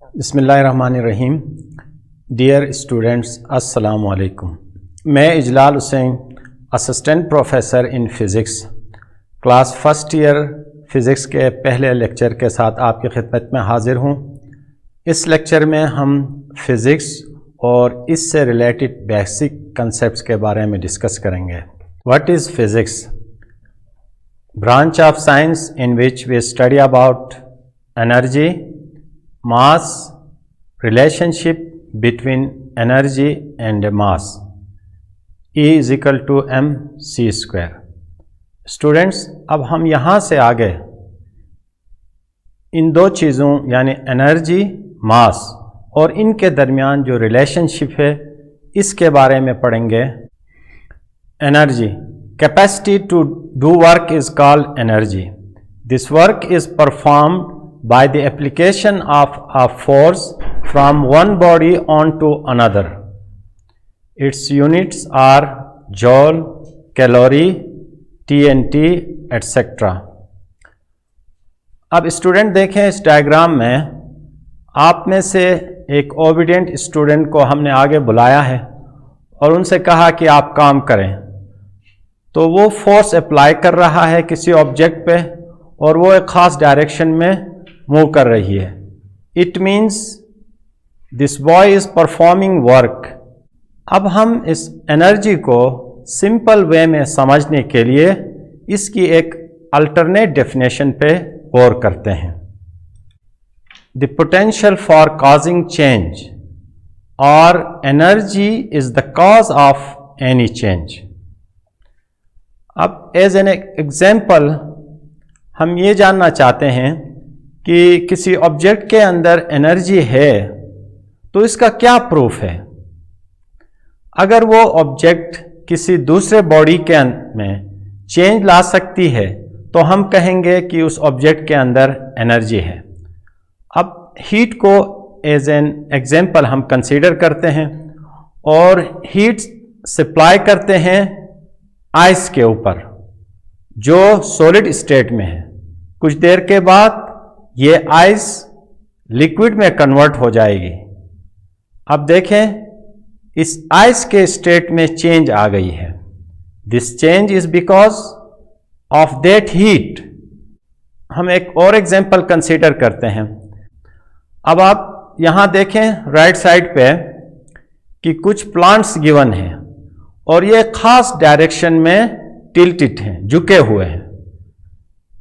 बिस्मिल्लाहिर्रहमानिर्रहीम। Dear students, अस्सलामु अलैकुम। मैं Ijlal Hussain, assistant professor in physics, class first year physics के पहले लेक्चर के साथ आपकी खिदमत में हाज़िर हूँ। इस लेक्चर में हम फ़िज़िक्स और इससे रिलेटेड बेसिक कंसेप्ट्स के बारे में डिस्कस करेंगे। What is physics? Branch of science in which we study about energy, mass, relationship between energy and mass, E is equal to mc square। Students, अब हम यहाँ से आगे इन दो चीज़ों यानी एनर्जी, मास और इनके दरमियान जो रिलेशनशिप है इसके बारे में पढ़ेंगे। Energy, capacity to do work is called energy. This work is performed by the application of a force from one body onto another. Its units are joule, calorie, TNT, etc. अब student देखें, इस diagram में आप में से एक obedient student को हमने आगे बुलाया है और उनसे कहा कि आप काम करें, तो वो फोर्स अप्लाई कर रहा है किसी ऑब्जेक्ट पे और वो एक ख़ास डायरेक्शन में मूव कर रही है। It means this boy is performing work. अब हम इस एनर्जी को सिंपल वे में समझने के लिए इसकी एक अल्टरनेट डेफिनेशन पे गौर करते हैं। The potential for causing change और energy is the cause of any change. अब एज एन एग्जाम्पल हम ये जानना चाहते हैं कि किसी ऑब्जेक्ट के अंदर एनर्जी है तो इसका क्या प्रूफ है। अगर वो ऑब्जेक्ट किसी दूसरे बॉडी के में चेंज ला सकती है तो हम कहेंगे कि उस ऑब्जेक्ट के अंदर एनर्जी है। अब हीट को एज एन एग्जाम्पल हम कंसीडर करते हैं और हीट सप्लाई करते हैं आइस के ऊपर जो सॉलिड स्टेट में है। कुछ देर के बाद ये आइस लिक्विड में कन्वर्ट हो जाएगी। अब देखें, इस आइस के स्टेट में चेंज आ गई है। This change is because of that heat. हम एक और एग्जांपल कंसीडर करते हैं। अब आप यहां देखें राइट साइड पे कि कुछ प्लांट्स गिवन हैं और ये खास डायरेक्शन में टिल्टेड हैं, झुके हुए हैं।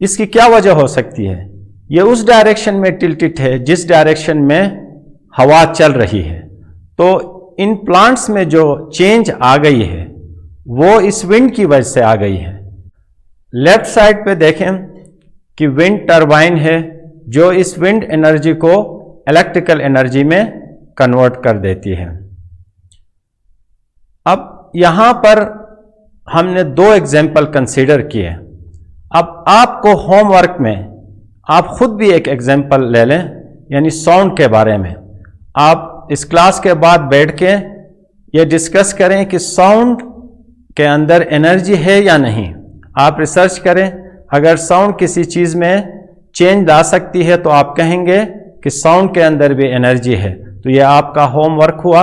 इसकी क्या वजह हो सकती है? ये उस डायरेक्शन में टिल्टेड है जिस डायरेक्शन में हवा चल रही है। तो इन प्लांट्स में जो चेंज आ गई है वो इस विंड की वजह से आ गई है। लेफ्ट साइड पे देखें कि विंड टरबाइन है जो इस विंड एनर्जी को इलेक्ट्रिकल एनर्जी में कन्वर्ट कर देती है। अब यहां पर हमने दो एग्जाम्पल कंसीडर किए। अब आपको होमवर्क में आप खुद भी एक एग्जाम्पल ले लें, यानी साउंड के बारे में। आप इस क्लास के बाद बैठ के ये डिस्कस करें कि साउंड के अंदर एनर्जी है या नहीं। आप रिसर्च करें, अगर साउंड किसी चीज़ में चेंज ला सकती है तो आप कहेंगे कि साउंड के अंदर भी एनर्जी है। तो ये आपका होमवर्क हुआ,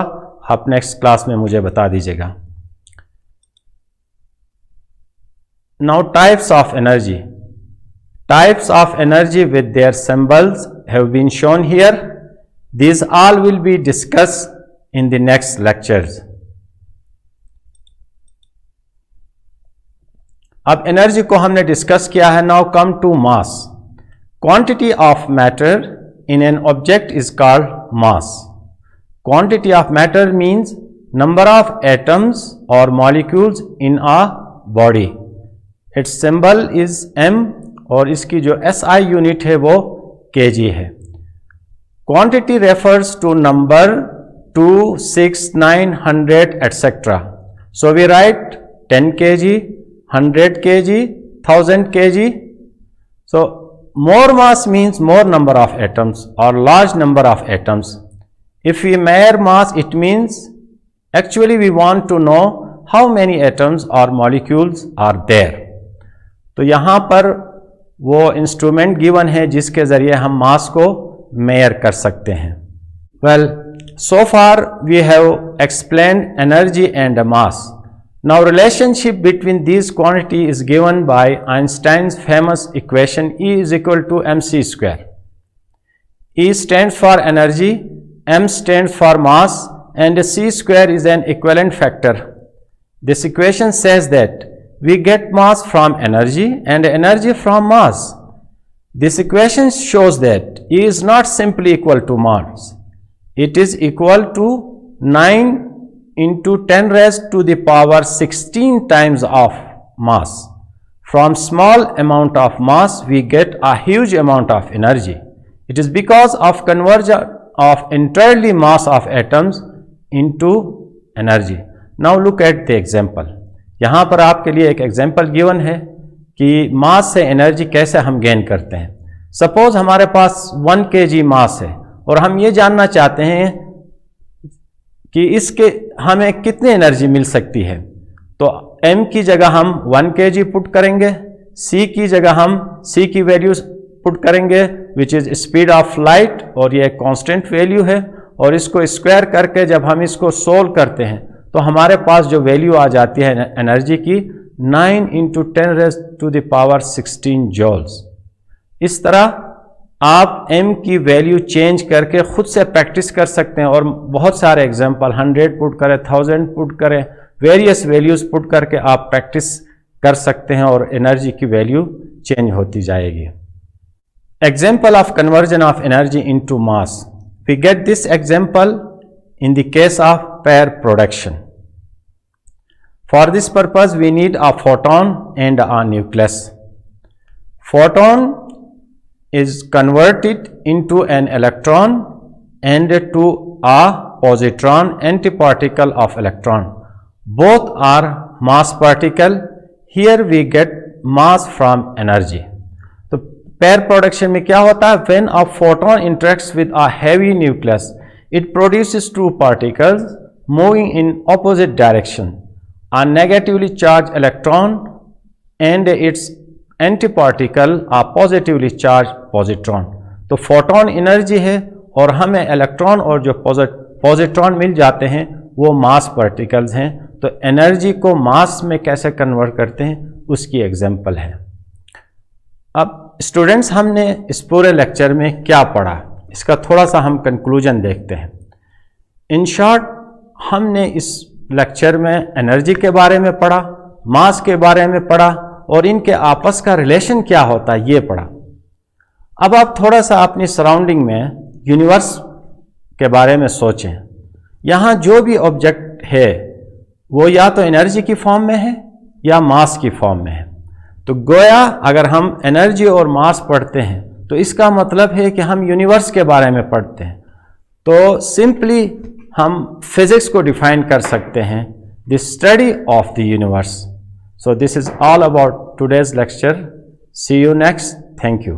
आप नेक्स्ट क्लास में मुझे बता दीजिएगा। Now types of energy. Types of energy with their symbols have been shown here. These all will be discussed in the next lectures. अब एनर्जी को हमने डिस्कस किया है। Now come to mass. Quantity of matter in an object is called mass. Quantity of matter means number of atoms or molecules in a body. Its symbol is m और इसकी जो SI unit है वो kg है। Quantity refers to number 2, 6, 9, 100 etc. So we write 10 kg, 100 kg, 1000 kg. So more mass means more number of atoms or large number of atoms. If we measure mass, it means actually we want to know how many atoms or molecules are there. तो यहाँ पर वो instrument given है जिसके ज़रिए हम मास को mayor कर सकते हैं। Well, so far we have explained energy and mass. Now relationship between these quantity is given by Einstein's famous equation E is equal to mc square. E stands for energy, m stands for mass, and c square is an equivalent factor. This equation says that we get mass from energy and energy from mass. This equation shows that E is not simply equal to mass. It is equal to 9 into 10 raised to the power 16 times of mass. From small amount of mass, we get a huge amount of energy. It is because of conversion of entirely mass of atoms into energy. Now look at the example. यहाँ पर आपके लिए एक example given है कि मास से energy कैसे हम गेन करते हैं. सपोज हमारे पास 1 kg मास है और हम ये जानना चाहते हैं कि इसके हमें कितनी एनर्जी मिल सकती है. तो m की जगह हम 1 kg पुट करेंगे, c की जगह हम c की वैल्यू पुट करेंगे which is speed of light, और ये कांस्टेंट वैल्यू है, और इसको स्क्वायर करके जब हम इसको सोल्व करते हैं तो हमारे पास जो वैल्यू आ जाती है एनर्जी की 9 into 10 raised to the power 16 joules. इस तरह आप m की वैल्यू चेंज करके खुद से प्रैक्टिस कर सकते हैं और बहुत सारे एग्जांपल 100 पुट करें, 1000 पुट करें, वेरियस वैल्यूज पुट करके आप प्रैक्टिस कर सकते हैं और एनर्जी की वैल्यू चेंज होती जाएगी. Example of conversion of energy into mass. We get this example in the case of pair production. For this purpose we need a photon and a nucleus. Photon is converted into an electron and to a positron, antiparticle of electron. Both are mass particle. Here we get mass from energy. तो pair production में क्या होता है? When a photon interacts with a heavy nucleus, it produces two particles moving in opposite direction, a negatively charged electron and its antiparticle, a positively charged positron. तो photon energy है और हमें electron और जो पॉजिट्रॉन मिल जाते हैं वो मास particles हैं. तो एनर्जी को मास में कैसे कन्वर्ट करते हैं उसकी एग्जांपल है. अब स्टूडेंट्स, हमने इस पूरे लेक्चर में क्या पढ़ा, इसका थोड़ा सा हम कंक्लूजन देखते हैं. इन शॉर्ट, हमने इस लेक्चर में एनर्जी के बारे में पढ़ा, मास के बारे में पढ़ा और इनके आपस का रिलेशन क्या होता है ये पढ़ा. अब आप थोड़ा सा अपनी सराउंडिंग में यूनिवर्स के बारे में सोचें. यहाँ जो भी ऑब्जेक्ट है वो या तो एनर्जी की फॉर्म में है या मास की फॉर्म में है. तो गोया अगर हम एनर्जी और मास पढ़ते हैं तो इसका मतलब है कि हम यूनिवर्स के बारे में पढ़ते हैं. तो सिंपली हम फिजिक्स को डिफाइन कर सकते हैं, the study of the universe. So this is all about today's lecture. See you next. Thank you.